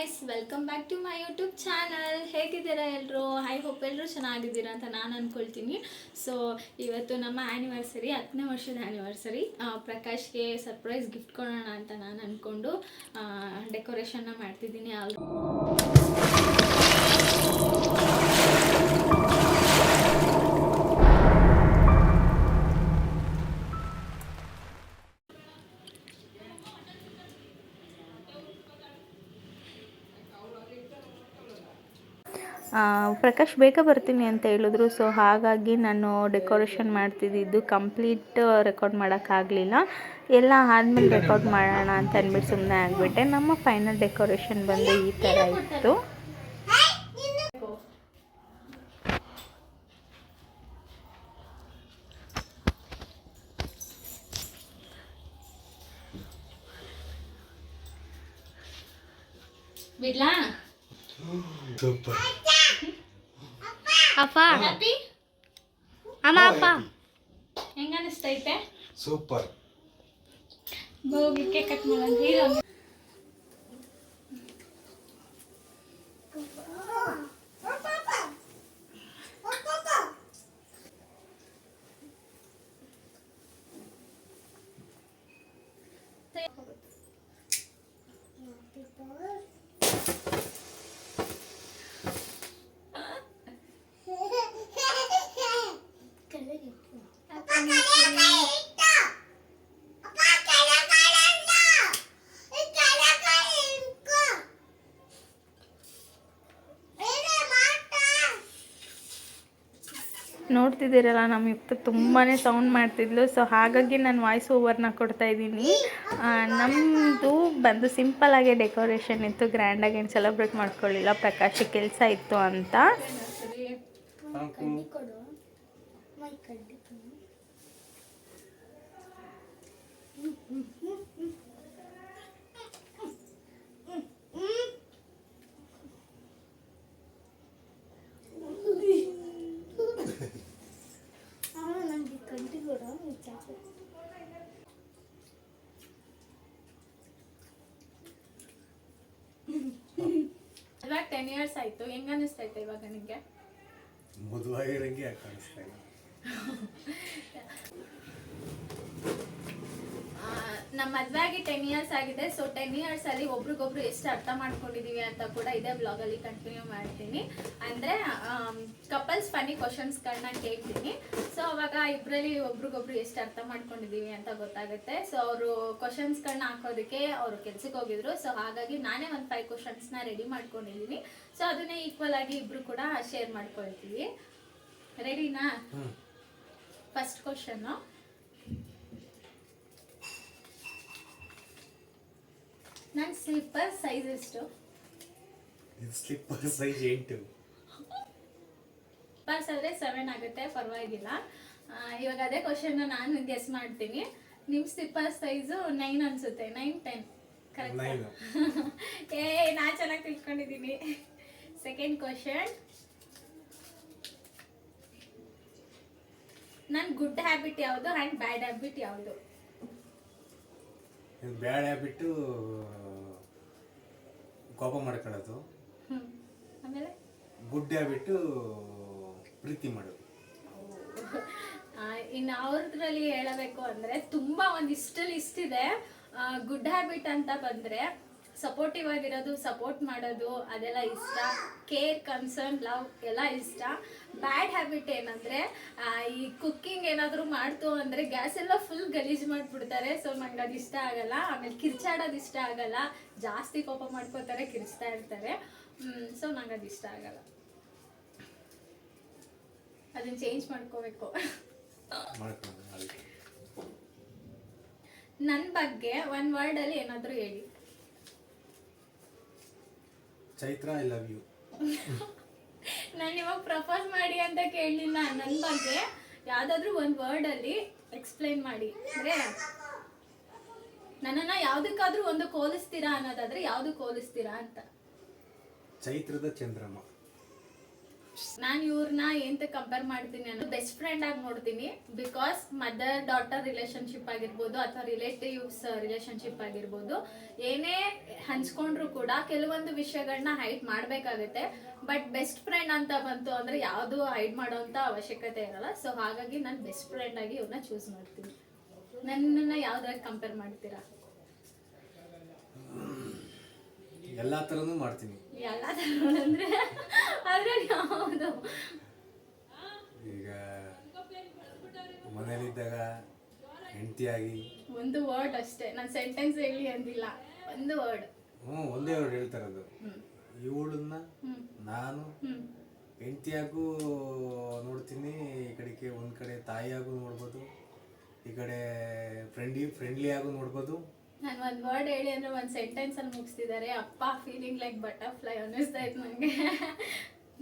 Guys, welcome back to my YouTube channel. ಹೇಗಿದ್ದೀರಾ ಎಲ್ಲರೂ? I hope ಎಲ್ಲರೂ ಚೆನ್ನಾಗಿದ್ದೀರಾ ಅಂತ ನಾನು ಅಂದ್ಕೊಳ್ತೀನಿ. ಸೊ ಇವತ್ತು ನಮ್ಮ ಆ್ಯನಿವರ್ಸರಿ, 10ನೇ ವರ್ಷದ ಆ್ಯನಿವರ್ಸರಿ. ಪ್ರಕಾಶ್ಗೆ ಸರ್ಪ್ರೈಸ್ ಗಿಫ್ಟ್ ಕೊಡೋಣ ಅಂತ ನಾನು ಅಂದ್ಕೊಂಡು ಡೆಕೋರೇಷನ್ನ ಮಾಡ್ತಿದ್ದೀನಿ. ಪ್ರಕಾಶ್ ಬೇಗ ಬರ್ತೀನಿ ಅಂತ ಹೇಳಿದ್ರು. ಸೊ ಹಾಗಾಗಿ ನಾನು ಡೆಕೋರೇಷನ್ ಮಾಡ್ತಿದ್ದಿದ್ದು ಕಂಪ್ಲೀಟ್ ರೆಕಾರ್ಡ್ ಮಾಡೋಕ್ಕಾಗಲಿಲ್ಲ. ಎಲ್ಲ ಆದಮೇಲೆ ರೆಕಾರ್ಡ್ ಮಾಡೋಣ ಅಂತ ಅಂದ್ಬಿಟ್ಟು ಸುಮ್ಮನೆ ಆಗಿಬಿಟ್ಟೆ. ನಮ್ಮ ಫೈನಲ್ ಡೆಕೋರೇಷನ್ ಬಂದು ಈ ಥರ ಇತ್ತು. ಬಿಡ್ಲಾ? ಸೂಪರ್. ಅಪ್ಪ ಹ್ಯಾಪಿ? ಅಮ್ಮ ಅಪ್ಪ ಹೆಂಗ ಅನಿಸ್ತೈತೆ? ಸೂಪರ್. ಹೋಗಿ ಕೇಕ್ ಕಟ್ ಮಾಡೋಣ. ಹೀರೋ ನೋಡ್ತಿದ್ದೀರಲ್ಲ, ನಮ್ಮ ಯುಕ್ತ ತುಂಬಾ ಸೌಂಡ್ ಮಾಡ್ತಿದ್ಲು. ಸೊ ಹಾಗಾಗಿ ನಾನು ವಾಯ್ಸ್ ಓವರ್ನ ಕೊಡ್ತಾಯಿದ್ದೀನಿ. ನಮ್ಮದು ಬಂದು ಸಿಂಪಲ್ಲಾಗಿ ಡೆಕೋರೇಷನ್ ಇತ್ತು, ಗ್ರ್ಯಾಂಡಾಗಿ ಏನು ಸೆಲೆಬ್ರೇಟ್ ಮಾಡ್ಕೊಳ್ಳಿಲ್ಲ. ಪ್ರಕಾಶ್ ಕೆಲಸ ಇತ್ತು ಅಂತ. ಇವಾಗ 10 years ಆಯ್ತು. ಹೆಂಗ ಅನಿಸ್ತೈತೆ ಇವಾಗ ನಿಮಗೆ? ಮದುವಾಗಿರಂಗೆ ಯಾಕೆ ಕಾಣಿಸ್ತಾ ಇಲ್ಲ? ನಮ್ಮ ಮದುವೆ ಆಗಿ 10 years ಆಗಿದೆ. ಸೊ 10 years ಅಲ್ಲಿ ಒಬ್ರಿಗೊಬ್ರು ಎಷ್ಟು ಅರ್ಥ ಮಾಡ್ಕೊಂಡಿದೀವಿ ಅಂತ ಕೂಡ ಇದೇ ಬ್ಲಾಗ್ ಅಲ್ಲಿ ಕಂಟಿನ್ಯೂ ಮಾಡ್ತೀನಿ. ಅಂದ್ರೆ ಕಪಲ್ಸ್ ಫನಿ ಕ್ವಶನ್ಸ್ಗಳನ್ನ ಕೇಳ್ತೀನಿ. ಸೊ ಅವಾಗ ಇಬ್ಬರಲ್ಲಿ ಒಬ್ರಿಗೊಬ್ರು ಎಷ್ಟು ಅರ್ಥ ಮಾಡ್ಕೊಂಡಿದೀವಿ ಅಂತ ಗೊತ್ತಾಗುತ್ತೆ. ಸೊ ಅವರು ಕ್ವಶನ್ಸ್ಗಳನ್ನ ಹಾಕೋದಕ್ಕೆ ಅವರು ಕೆಲ್ಸಕ್ಕೆ ಹೋಗಿದ್ರು. ಸೊ ಹಾಗಾಗಿ ನಾನೇ ಒಂದು 5 ಕ್ವಶನ್ಸ್ನ ರೆಡಿ ಮಾಡ್ಕೊಂಡಿದ್ದೀನಿ. ಸೊ ಅದನ್ನೇ ಈಕ್ವಲ್ ಆಗಿ ಇಬ್ರು ಕೂಡ ಶೇರ್ ಮಾಡ್ಕೊಳ್ತೀವಿ. ರೆಡಿನಾ? ಫಸ್ಟ್ ಕ್ವಶನ್, ನನ್ನ ಸ್ಲಿಪ್ಪರ್ ಸೈಜ್ ಎಷ್ಟು? ಇದು ಸ್ಲಿಪ್ಪರ್ ಸೈಜ್ 8. ಪಾಸ್ ಆದರೆ 7 ಆಗುತ್ತೆ, ಪರವಾಗಿಲ್ಲ. ಇವಾಗ ಅದೇ ಕ್ವಶನ್ ನಾನು ಗೆಸ್ ಮಾಡ್ತೀನಿ. ನಿಮ್ಮ ಸ್ಲಿಪ್ಪರ್ ಸೈಜು 9 ಅನ್ಸುತ್ತೆ. 9, 10 ಕರೆಕ್ಟ್? ನಾ ಚೆನ್ನಾಗಿ ತಿಳ್ಕೊಂಡಿದ್ದೀನಿ. ಸೆಕೆಂಡ್ ಕ್ವಶನ್, ನನ್ನ ಗುಡ್ ಹ್ಯಾಬಿಟ್ ಯಾವುದು ಆ್ಯಂಡ್ ಬ್ಯಾಡ್ ಹ್ಯಾಬಿಟ್ ಯಾವುದು? ಬ್ಯಾಡ್ ಹ್ಯಾಬಿಟ್ಟು ಕೋಪ ಮಾಡ್ಕೊಳ್ಳೋದು. ಆಮೇಲೆ ಗುಡ್ ಹ್ಯಾಬಿಟ್ಟು ಪ್ರೀತಿ ಮಾಡೋದು. ಇನ್ನು ಅವ್ರದ್ರಲ್ಲಿ ಹೇಳಬೇಕು ಅಂದರೆ ತುಂಬ ಒಂದಿಷ್ಟು ಲಿಸ್ಟ್ ಇದೆ. ಗುಡ್ ಹ್ಯಾಬಿಟ್ ಅಂತ ಬಂದರೆ ಸಪೋರ್ಟಿವ್ ಆಗಿರೋದು, ಸಪೋರ್ಟ್ ಮಾಡೋದು ಅದೆಲ್ಲ ಇಷ್ಟ. ಕೇರ್, ಕನ್ಸರ್ನ್, ಲವ್ ಎಲ್ಲ ಇಷ್ಟ. ಬ್ಯಾಡ್ ಹ್ಯಾಬಿಟ್ ಏನಂದರೆ ಈ ಕುಕ್ಕಿಂಗ್ ಏನಾದರೂ ಮಾಡ್ತು ಅಂದರೆ ಗ್ಯಾಸ್ ಎಲ್ಲ ಫುಲ್ ಗಲೀಜು ಮಾಡಿಬಿಡ್ತಾರೆ. ಸೊ ನಂಗೆ ಅದು ಇಷ್ಟ ಆಗಲ್ಲ. ಆಮೇಲೆ ಕಿರ್ಚಾಡೋದು ಇಷ್ಟ ಆಗಲ್ಲ. ಜಾಸ್ತಿ ಕೋಪ ಮಾಡ್ಕೋತಾರೆ, ಕಿರ್ಚ್ತಾ ಇರ್ತಾರೆ. ಸೊ ನಂಗೆ ಅದು ಇಷ್ಟ ಆಗಲ್ಲ. ಅದನ್ನ ಚೇಂಜ್ ಮಾಡ್ಕೋಬೇಕು. ನನ್ನ ಬಗ್ಗೆ ಒಂದು ವರ್ಡಲ್ಲಿ ಏನಾದರೂ ಹೇಳಿ. Chaitra, I love you. ನಾನು ಇವಾಗ ಪ್ರಪೋಸ್ ಮಾಡಿ ಅಂತ ಕೇಳಲಿಲ್ಲ. ನನ್ನ ಬಗ್ಗೆ ಯಾವುದಾದ್ರೂ ಒಂದು ವರ್ಡಲ್ಲಿ ಎಕ್ಸ್ಪ್ಲೈನ್ ಮಾಡಿ. ಅಂದರೆ ನನ್ನನ್ನು ಯಾವುದಕ್ಕಾದ್ರೂ ಒಂದು ಹೋಲಿಸ್ತೀರಾ ಅನ್ನೋದಾದ್ರೆ ಯಾವುದು ಹೋಲಿಸ್ತೀರಾ ಅಂತ. ಚೈತ್ರದ ಚಂದ್ರಮ್ಮ. ನಾನು ಇವ್ರನ್ನ ಏಂತ ಕಂಪೇರ್ ಮಾಡ್ತೀನಿ ಅಂದ್ರೆ ಬೆಸ್ಟ್ ಫ್ರೆಂಡ್ ಆಗಿ ನೋಡ್ತೀನಿ. ಬಿಕಾಸ್ ಮದರ್ ಡಾಟರ್ ರಿಲೇಶನ್ಶಿಪ್ ಆಗಿರ್ಬೋದು ಅಥವಾ ರಿಲೇಟಿವ್ಸ್ ರಿಲೇಶನ್ಶಿಪ್ ಆಗಿರ್ಬೋದು, ಏನೇ ಹಂಚ್ಕೊಂಡ್ರು ಕೂಡ ಕೆಲವೊಂದು ವಿಷಯಗಳನ್ನ ಹೈಡ್ ಮಾಡ್ಬೇಕಾಗುತ್ತೆ. ಬಟ್ ಬೆಸ್ಟ್ ಫ್ರೆಂಡ್ ಅಂತ ಬಂತು ಅಂದ್ರೆ ಯಾವುದು ಹೈಡ್ ಮಾಡೋಂಥ ಅವಶ್ಯಕತೆ ಇರಲ್ಲ. ಸೊ ಹಾಗಾಗಿ ನಾನು ಬೆಸ್ಟ್ ಫ್ರೆಂಡ್ ಆಗಿ ಇವ್ರನ್ನ ಚೂಸ್ ಮಾಡ್ತೀನಿ. ನನ್ನನ್ನ ಯಾವ್ದ್ರಾಗ ಕಂಪೇರ್ ಮಾಡ್ತೀರಾ? ಎಲ್ಲ ಥರನೂ ಮಾಡ್ತೀನಿ. ಎಲ್ಲ ಥರ ಅಂದ್ರೆ ಅದ್ರಲ್ಲಿ ಯಾವುದು? ಈಗ ಮನೇಲಿದ್ದಾಗ ಹೆಂಡತಿಯಾಗಿ ಒಂದು ವರ್ಡ್ ಅಷ್ಟೇ, ನಾನು ಸೆಂಟೆನ್ಸ್ ಹೇಳಿ ಅಂದಿಲ್ಲ, ಒಂದು ವರ್ಡ್. ಒಂದೇ ವರ್ಡ್ ಹೇಳ್ತಾರದು. ಇವಳನ್ನ ನಾನು ಹೆಂಡತಿಯಾಗೂ ನೋಡ್ತೀನಿ, ಈ ಕಡೆಗೆ ಒಂದು ಕಡೆ ತಾಯಿಯಾಗೂ ನೋಡ್ಬೋದು, ಈ ಕಡೆ ಫ್ರೆಂಡ್ಲಿಯಾಗೂ ನೋಡ್ಬೋದು. ನಾನು ಒಂದು ವರ್ಡ್ ಹೇಳಿ ಅಂದ್ರೆ ಒಂದು ಸೆಂಟೆನ್ಸ್ ಅಲ್ಲಿ ಮುಗಿಸ್ತಿದ್ದಾರೆ. ಅಪ್ಪ ಫೀಲಿಂಗ್ ಲೈಕ್ ಬಟರ್ಫ್ಲೈ ಅನ್ನಿಸ್ತಾ ಇತ್ತು ನನಗೆ.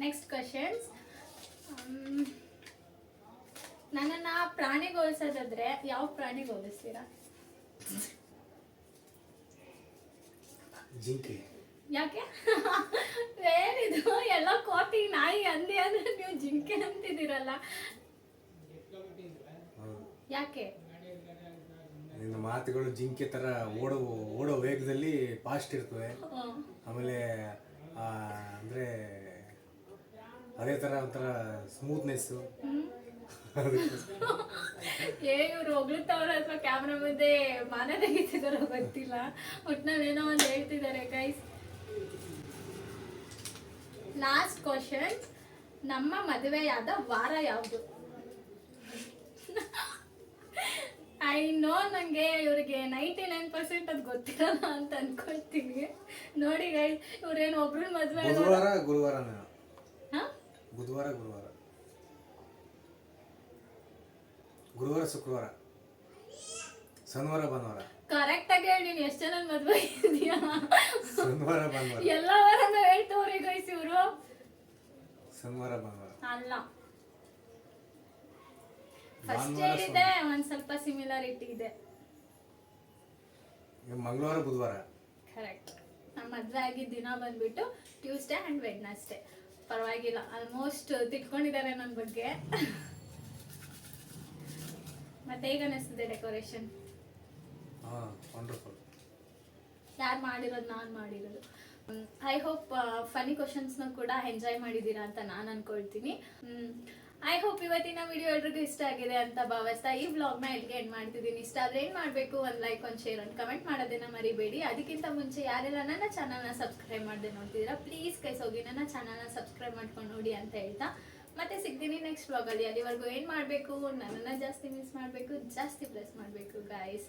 Next questions. ನನ್ನನ್ನು ಪ್ರಾಣಿಗೆ ಹೋಲಿಸೋದಾದ್ರೆ ಯಾವ ಪ್ರಾಣಿಗೆ ಹೋಲಿಸ್ತೀರಾ? ಜಿಂಕೆ. ಯಾಕೆ? ಏನಿದು ಎಲ್ಲ ಕೋತಿ ನಾಯಿ ಅಂದಿ ಅಂದ್ರೆ ನೀವು ಜಿಂಕೆ ಅಂತಿದ್ದೀರಲ್ಲ, ಯಾಕೆ? ನಿನ್ನ ಮಾತುಗಳು ಜಿಂಕೆ ಥರ ಓಡೋ ವೇಗದಲ್ಲಿ ಫಾಸ್ಟ್ ಇರ್ತವೆ. ಆಮೇಲೆ ಅಂದರೆ ಅದೇ ಥರ ಒಂಥರ ಸ್ಮೂತ್ನೆಸ್ಸು. ಇವ್ರು ಹೊಗಳುತ್ತವ್ರ ಅಥವಾ ಕ್ಯಾಮ್ರಾ ಮುಂದೆ ಮಾನ ತೆಗಿತಿದಾರೋ ಗೊತ್ತಿಲ್ಲ, ಒಟ್ನಲ್ಲಿ ಒಂದು ಹೇಳ್ತಿದ್ದಾರೆ ಗೈಸ್. Last question. ನಮ್ಮ ಮದುವೆಯಾದ ವಾರ ಯಾವುದು? ಐ ನೋ, ನನಗೆ ಇವ್ರಿಗೆ 99% ಅದು ಗೊತ್ತಿರಲ್ಲ ಅಂತ ಅನ್ಕೊಳ್ತೀನಿ. ನೋಡಿ ಗೈಸ್, ಇವ್ರೇನು ಒಬ್ರು ಮದುವೆ ಗುರುವಾರ ಶುಕ್ರವಾರ ಶನಿವಾರ ಭಾನುವಾರ. ಕರೆಕ್ಟ್ ಆಗಿ ಹೇಳಿ, ನೀನು ಎಷ್ಟು ಜನ ಮದುವೆ ಇದೆಯಾ? ಶನಿವಾರ ಭಾನುವಾರ ಎಲ್ಲ ವಾರನೂ ಹೇಳ್ತವ್ರಿ ಗೈಸ್ ಇವರು. ಶನಿವಾರ ಭಾನುವಾರ ಅಲ್ಲ, ಫಸ್ಟ್ ಹೇಳಿದೆ ಒಂದ್ ಸ್ವಲ್ಪ ಸಿಮಿಲಾರಿಟಿ ಇದೆ. ಮಂಗಳವಾರ ಬುಧವಾರ. ಕರೆಕ್ಟ್. ನಮ್ಮ ಮದುವೆ ಆಗಿದ್ದ ದಿನ ಬಂದ್ಬಿಟ್ಟು ಟ್ಯೂಸ್ಡೇ ಅಂಡ್ ವೆಡ್ನೆಸ್ಡೇ. ಪರವಾಗಿಲ್ಲ, ಆಲ್ಮೋಸ್ಟ್ ತಿಳ್ಕೊಂಡಿದ್ದಾರೆ ನನ್ನ ಬಗ್ಗೆ. ಮತ್ತೆ ಹೇಗೆ ಅನಿಸ್ತದೆ ಡೆಕೋರೇಷನ್? ವಂಡರ್ಫುಲ್. ಯಾರು ಮಾಡಿರೋದು? ನಾನು ಮಾಡಿರೋದು. ಐ ಹೋಪ್ ಫನಿ ಕ್ವಶನ್ಸ್ನ ಕೂಡ ಎಂಜಾಯ್ ಮಾಡಿದ್ದೀರಾ ಅಂತ ನಾನು ಅನ್ಕೊಳ್ತೀನಿ. ಐ ಹೋಪ್ ಇವತ್ತಿನ ವಿಡಿಯೋ ಎಲ್ರಿಗೂ ಇಷ್ಟ ಆಗಿದೆ ಅಂತ ಭಾವಿಸ್ತಾ ಈ ವ್ಲಾಗ್ನ ಎಲ್ಲಿಗೆ ಎಂಡ್ ಮಾಡ್ತಿದ್ದೀನಿ. ಇಷ್ಟ ಆದರೆ ಏನು ಮಾಡಬೇಕು? ಒಂದು ಲೈಕ್, ಒಂದು ಶೇರ್, ಒಂದು ಕಮೆಂಟ್ ಮಾಡೋದನ್ನ ಮರಿಬೇಡಿ. ಅದಕ್ಕಿಂತ ಮುಂಚೆ ಯಾರೆಲ್ಲ ನನ್ನ ಚಾನಲ್ನ ಸಬ್ಸ್ಕ್ರೈಬ್ ಮಾಡದೆ ನೋಡ್ತಿದ್ದೀರಾ, ಪ್ಲೀಸ್ ಕೈಸ್ ಹೋಗಿ ನನ್ನ ಚಾನಲ್ನ ಸಬ್ಸ್ಕ್ರೈಬ್ ಮಾಡ್ಕೊಂಡು ನೋಡಿ ಅಂತ ಹೇಳ್ತಾ ಮತ್ತೆ ಸಿಗ್ತೀನಿ ನೆಕ್ಸ್ಟ್ ವ್ಲಾಗಲ್ಲಿ. ಅಲ್ಲಿವರೆಗೂ ಏನು ಮಾಡಬೇಕು? ನನ್ನನ್ನು ಜಾಸ್ತಿ ಮಿಸ್ ಮಾಡಬೇಕು, ಜಾಸ್ತಿ ಪ್ರೆಸ್ ಮಾಡಬೇಕು ಗೈಸ್.